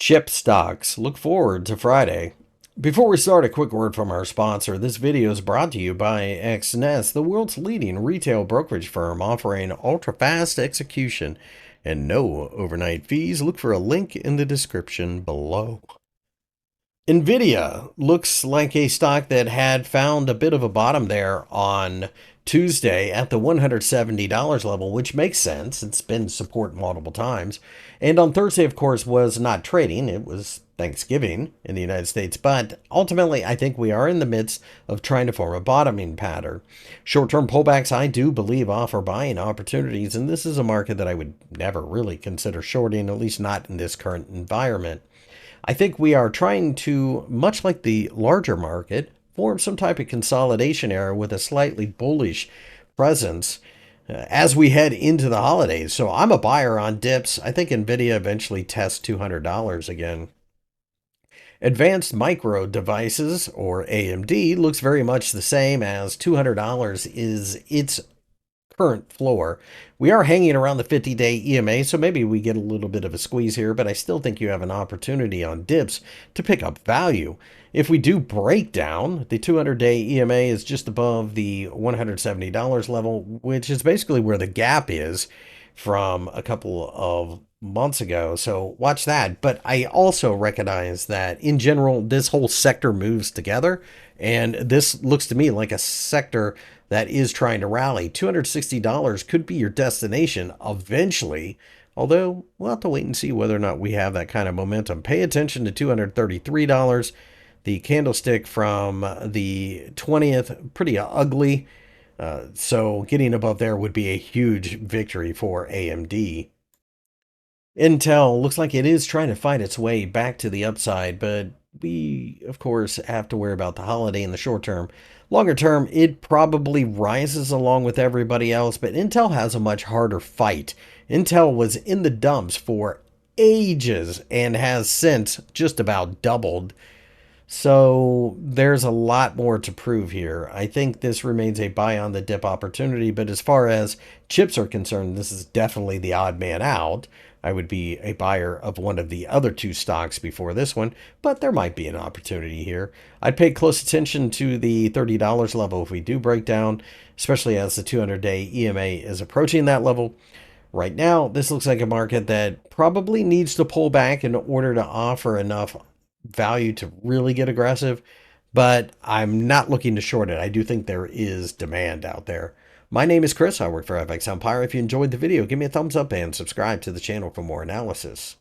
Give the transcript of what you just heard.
Chip stocks. Look forward to Friday. Before we start, a quick word from our sponsor. This video is brought to you by XNS, the world's leading retail brokerage firm offering ultra-fast execution and no overnight fees. Look for a link in the description below. Nvidia looks like a stock that had found a bit of a bottom there on Tuesday at the $170 level, which makes sense. It's been support multiple times. And on Thursday, of course, was not trading. It was Thanksgiving in the United States. But ultimately, I think we are in the midst of trying to form a bottoming pattern. Short-term pullbacks, I do believe, offer buying opportunities. And this is a market that I would never really consider shorting, at least not in this current environment. I think we are trying to, much like the larger market, form some type of consolidation era with a slightly bullish presence as we head into the holidays. So I'm a buyer on dips. I think Nvidia eventually tests $200 again. Advanced Micro Devices, or AMD, looks very much the same as $200 is its current floor. We are hanging around the 50-day EMA, so maybe we get a little bit of a squeeze here, but I still think you have an opportunity on dips to pick up value. If we do break down, the 200-day EMA is just above the $170 level, which is basically where the gap is from a couple of months ago. So watch that. But I also recognize that in general, this whole sector moves together. And this looks to me like a sector that is trying to rally. $260 could be your destination eventually. Although we'll have to wait and see whether or not we have that kind of momentum. Pay attention to $233. The candlestick from the 20th, pretty ugly. So getting above there would be a huge victory for AMD. Intel looks like it is trying to fight its way back to the upside, but we, of course, have to worry about the holiday in the short term. Longer term, it probably rises along with everybody else, but Intel has a much harder fight. Intel was in the dumps for ages and has since just about doubled. So there's a lot more to prove here. I think this remains a buy on the dip opportunity, but as far as chips are concerned, this is definitely the odd man out. I would be a buyer of one of the other two stocks before this one, but there might be an opportunity here. I'd pay close attention to the $30 level if we do break down, especially as the 200-day EMA is approaching that level. Right now, this looks like a market that probably needs to pull back in order to offer enough value to really get aggressive, but I'm not looking to short it. I do think there is demand out there. My name is Chris. I work for FXEmpire. If you enjoyed the video, give me a thumbs up and subscribe to the channel for more analysis.